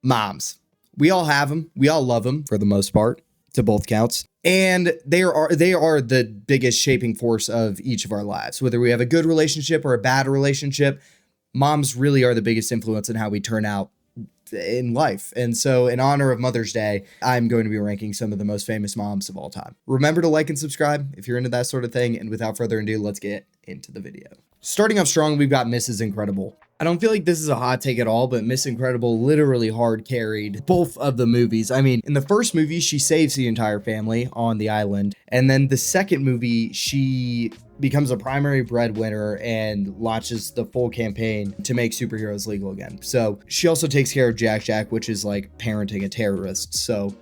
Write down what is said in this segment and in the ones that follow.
Moms. We all have them. We all love them for the most part, to both counts. And they are the biggest shaping force of each of our lives. Whether we have a good relationship or a bad relationship, moms really are the biggest influence in how we turn out in life. And so in honor of Mother's Day, I'm going to be ranking some of the most famous moms of all time. Remember to like and subscribe if you're into that sort of thing. And without further ado, let's get into the video. Starting off strong, we've got Mrs. Incredible. I don't feel like this is a hot take at all, but Miss Incredible literally hard carried both of the movies. I mean, in the first movie, she saves the entire family on the island. And then the second movie, she becomes a primary breadwinner and launches the full campaign to make superheroes legal again. So she also takes care of Jack, which is like parenting a terrorist. So,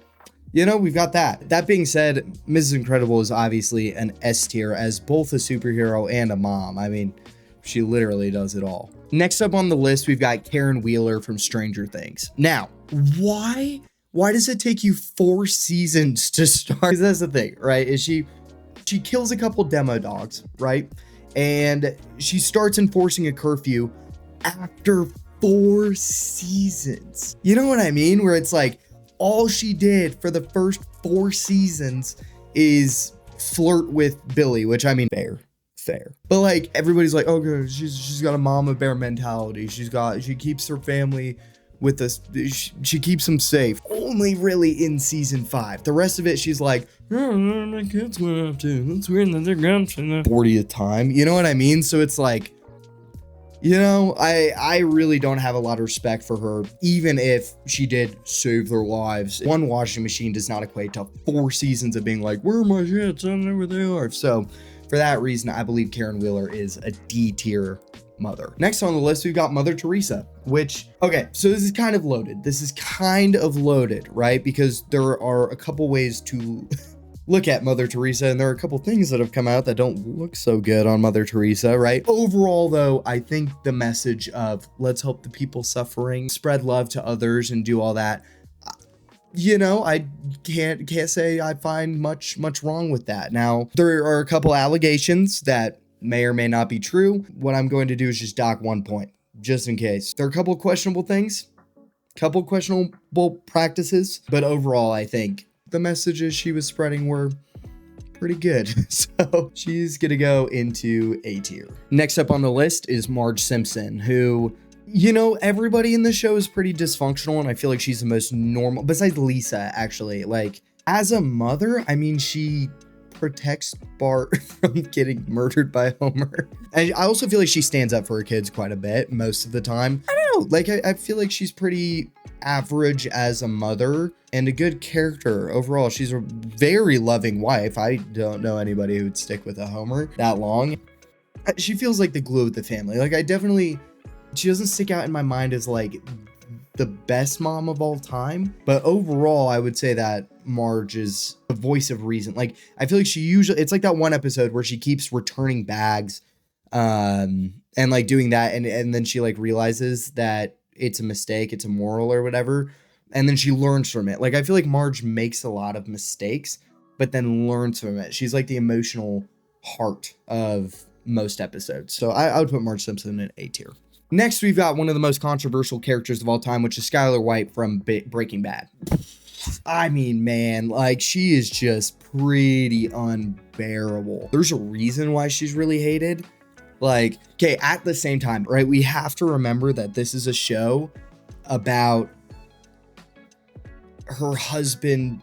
you know, we've got that. That being said, Mrs. Incredible is obviously an S tier as both a superhero and a mom. I mean, she literally does it all. Next up on the list, we've got Karen Wheeler from Stranger Things. Now, why does it take you 4 seasons to start? Because that's the thing, right? Is she kills a couple demo dogs, right? And she starts enforcing a curfew after 4 seasons. You know what I mean? Where it's like, all she did for the first 4 seasons is flirt with Billy, which I mean, fair. But like, everybody's like, oh, good, she's got a mama bear mentality. She keeps her family with us. She keeps them safe. Only really in season 5. The rest of it, she's like, oh, my kids went up to. It's weird that they're gone for the 40th time. You know what I mean? So it's like, you know, I really don't have a lot of respect for her, even if she did save their lives. One washing machine does not equate to 4 seasons of being like, where are my shits? I don't know where they are. So for that reason, I believe Karen Wheeler is a D tier mother. Next on the list, we've got Mother Teresa, which, okay, so this is kind of loaded. Right? Because there are a couple ways to look at Mother Teresa, and there are a couple things that have come out that don't look so good on Mother Teresa, right? Overall, though, I think the message of let's help the people suffering, spread love to others, and do all that, you know, I can't say I find much wrong with that. Now, there are a couple allegations that may or may not be true. What I'm going to do is just dock 1 point, just in case. There are a couple of questionable things, couple of questionable practices, but overall, I think the messages she was spreading were pretty good. So she's gonna go into A tier. Next up on the list is Marge Simpson, who, you know, everybody in the show is pretty dysfunctional, and I feel like she's the most normal, besides Lisa, actually. Like, as a mother, I mean, she protects Bart from getting murdered by Homer. And I also feel like she stands up for her kids quite a bit most of the time. I don't know, like, I feel like she's pretty average as a mother and a good character overall. She's a very loving wife. I don't know anybody who would stick with a Homer that long. She feels like the glue of the family. Like, she doesn't stick out in my mind as like the best mom of all time, but overall I would say that Marge is a voice of reason. Like, I feel like it's like that one episode where she keeps returning bags and like doing that, and then she like realizes that it's a mistake, it's immoral or whatever, and then she learns from it. Like, I feel like Marge makes a lot of mistakes but then learns from it. She's like the emotional heart of most episodes. So I would put Marge Simpson in A tier. Next, we've got one of the most controversial characters of all time, which is Skylar White from Breaking Bad. I mean, man, like, she is just pretty unbearable. There's a reason why she's really hated. Like, okay, at the same time, right, we have to remember that this is a show about her husband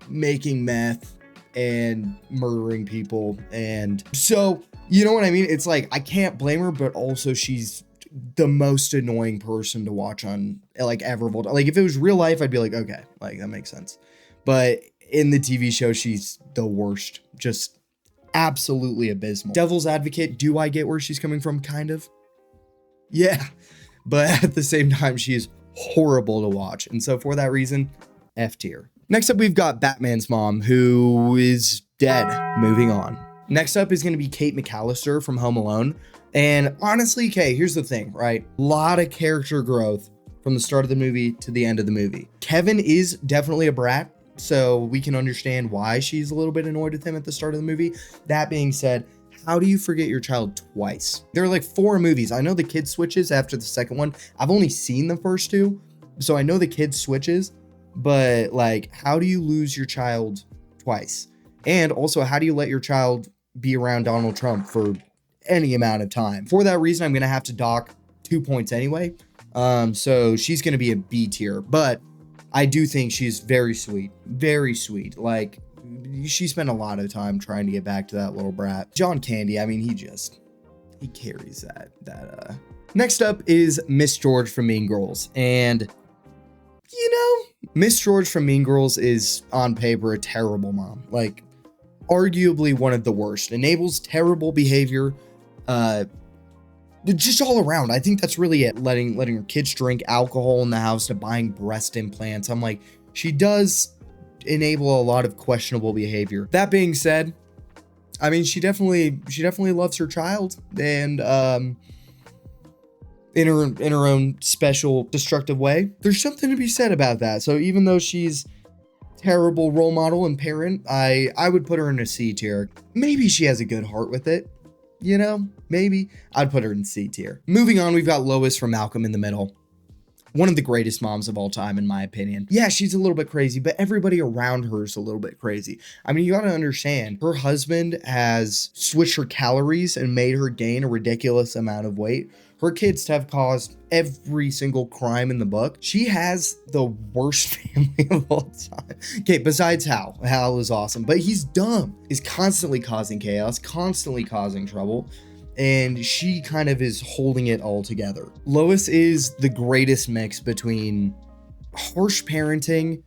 making meth and murdering people. And so, you know what I mean? It's like, I can't blame her, but also she's the most annoying person to watch on, like, ever. Like, if it was real life, I'd be like, okay, like, that makes sense. But in the TV show, she's the worst. Just absolutely abysmal. Devil's advocate, do I get where she's coming from? Kind of. Yeah. But at the same time, she's horrible to watch. And so for that reason, F tier. Next up, we've got Batman's mom, who is dead. Moving on. Next up is going to be Kate McAllister from Home Alone. And honestly, Kay, here's the thing, right? A lot of character growth from the start of the movie to the end of the movie. Kevin is definitely a brat, so we can understand why she's a little bit annoyed with him at the start of the movie. That being said, how do you forget your child twice? There are like 4 movies. I know the kid switches after the second one. I've only seen the first 2, So I know the kid switches, but like, how do you lose your child twice? And also, how do you let your child be around Donald Trump for any amount of time? For that reason, I'm going to have to dock 2 points anyway. So she's going to be a B tier, but I do think she's very sweet, very sweet. Like, she spent a lot of time trying to get back to that little brat. John Candy, I mean, he carries that. Next up is Miss George from Mean Girls. And, you know, Miss George from Mean Girls is on paper a terrible mom. Like, arguably one of the worst. Enables terrible behavior, just all around. I think that's really it. Letting her kids drink alcohol in the house, to buying breast implants. I'm like, she does enable a lot of questionable behavior. That being said, I mean, she definitely loves her child, and in her own special destructive way. There's something to be said about that. So even though she's terrible role model and parent, I would put her in a C tier. Maybe she has a good heart with it. You know, maybe I'd put her in C tier. Moving on, we've got Lois from Malcolm in the Middle. One of the greatest moms of all time, in my opinion. Yeah, she's a little bit crazy, but everybody around her is a little bit crazy. I mean, you gotta understand, her husband has switched her calories and made her gain a ridiculous amount of weight. Her kids have caused every single crime in the book. She has the worst family of all time. Okay, besides Hal. Hal is awesome, but he's dumb. He's constantly causing chaos, constantly causing trouble, and she kind of is holding it all together. Lois is the greatest mix between harsh parenting,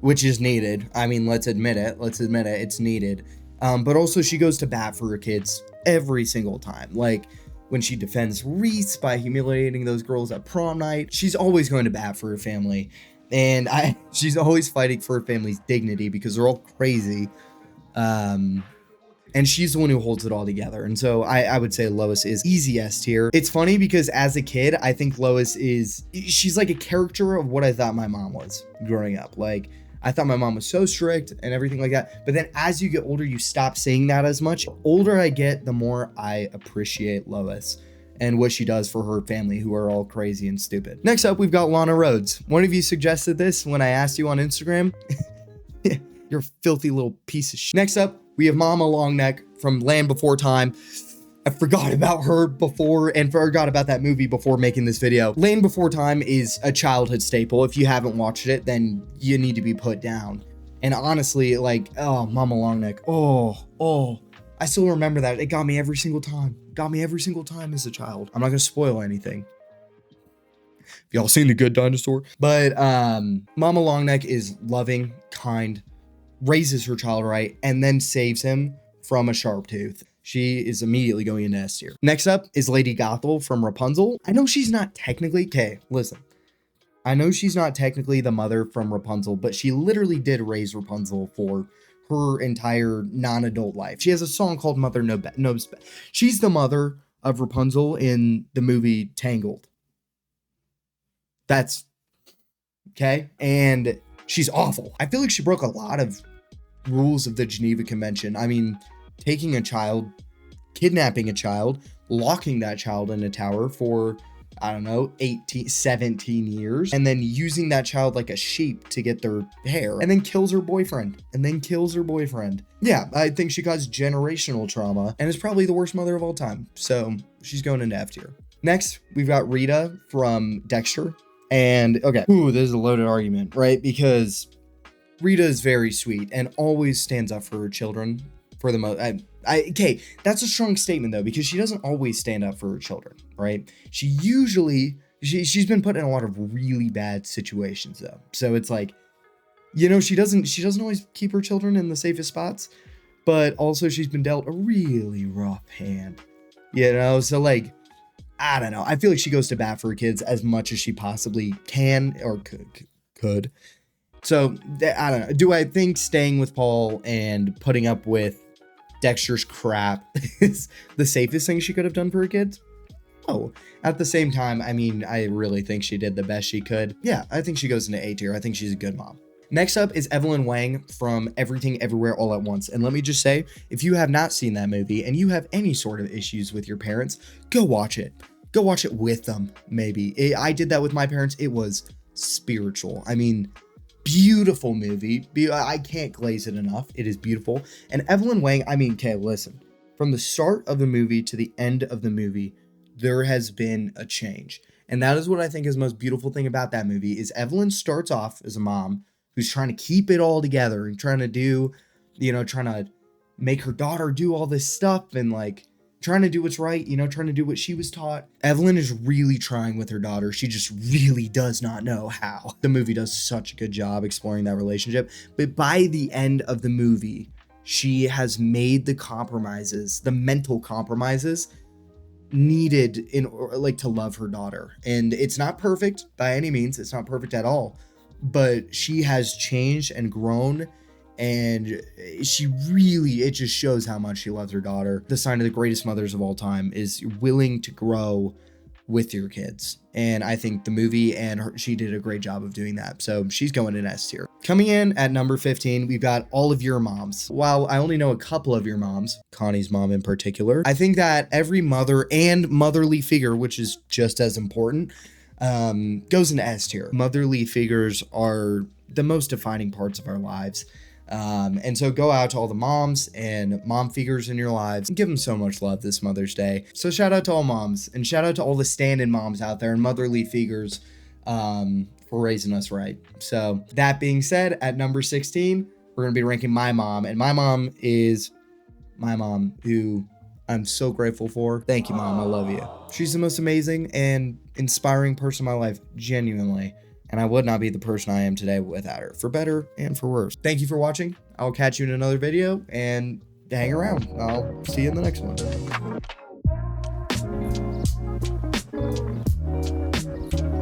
which is needed. I mean, let's admit it, it's needed. But also she goes to bat for her kids every single time. Like, when she defends Reese by humiliating those girls at prom night, she's always going to bat for her family. And she's always fighting for her family's dignity because they're all crazy. And she's the one who holds it all together. And so I would say Lois is easy S tier. It's funny because as a kid, I think Lois she's like a character of what I thought my mom was growing up. Like, I thought my mom was so strict and everything like that. But then as you get older, you stop saying that as much. The older I get, the more I appreciate Lois and what she does for her family, who are all crazy and stupid. Next up, we've got Lana Rhoades. One of you suggested this when I asked you on Instagram. You're a filthy little piece of shit. Next up, we have Mama Longneck from Land Before Time. I forgot about her before and forgot about that movie before making this video. Land Before Time is a childhood staple. If you haven't watched it, then you need to be put down. And honestly, like, oh, Mama Longneck. Oh, I still remember that. It got me every single time. Got me every single time as a child. I'm not gonna spoil anything. Y'all seen The Good Dinosaur? But Mama Longneck is loving, kind, raises her child right, and then saves him from a sharp tooth. She is immediately going into S tier. Next up is Lady Gothel from Rapunzel. I know she's not technically, I know she's not technically the mother from Rapunzel, but she literally did raise Rapunzel for her entire non-adult life. She has a song called Mother Knows Best. She's the mother of Rapunzel in the movie Tangled. That's okay. And she's awful. I feel like she broke a lot of rules of the Geneva Convention. I mean, taking a child, kidnapping a child, locking that child in a tower for, I don't know, 17 years, and then using that child like a sheep to get their hair, and then kills her boyfriend, Yeah, I think she caused generational trauma, and is probably the worst mother of all time. So she's going into F tier. Next, we've got Rita from Dexter. And okay, this is a loaded argument, right? Because Rita is very sweet and always stands up for her children. For the most, okay, that's a strong statement though, because she doesn't always stand up for her children, right? She's been put in a lot of really bad situations though. So it's like, you know, she doesn't always keep her children in the safest spots, but also she's been dealt a really rough hand, you know? So like, I don't know. I feel like she goes to bat for her kids as much as she possibly can or could. So I don't know. Do I think staying with Paul and putting up with Dexter's crap is the safest thing she could have done for her kids? Oh, at the same time, I mean, I really think she did the best she could. Yeah, I think she goes into A tier. I think she's a good mom. Next up is Evelyn Wang from Everything Everywhere All at Once. And let me just say, if you have not seen that movie and you have any sort of issues with your parents, go watch it. Go watch it with them, maybe. I did that with my parents. It was spiritual. I mean, beautiful movie. I can't glaze it enough. It is beautiful. And Evelyn Wang, I mean, okay, listen. From the start of the movie to the end of the movie, there has been a change. And that is what I think is the most beautiful thing about that movie is Evelyn starts off as a mom who's trying to keep it all together and trying to do, trying to make her daughter do all this stuff and like trying to do what's right, trying to do what she was taught. Evelyn is really trying with her daughter. She just really does not know how. The movie does such a good job exploring that relationship. But by the end of the movie, she has made the compromises, the mental compromises needed to love her daughter. And it's not perfect by any means. It's not perfect at all. But she has changed and grown. And it just shows how much she loves her daughter. The sign of the greatest mothers of all time is willing to grow with your kids. And I think the movie she did a great job of doing that. So she's going in S tier. Coming in at number 15, we've got All of Your Moms. While I only know a couple of your moms, Connie's mom in particular, I think that every mother and motherly figure, which is just as important, goes into S tier. Motherly figures are the most defining parts of our lives. And so go out to all the moms and mom figures in your lives and give them so much love this Mother's Day. So shout out to all moms and shout out to all the stand-in moms out there and motherly figures, for raising us right. So that being said, at number 16, we're going to be ranking my mom, and my mom is my mom, who I'm so grateful for. Thank you, Mom. I love you. She's the most amazing and inspiring person in my life, genuinely. And I would not be the person I am today without her, for better and for worse. Thank you for watching. I'll catch you in another video, and hang around. I'll see you in the next one.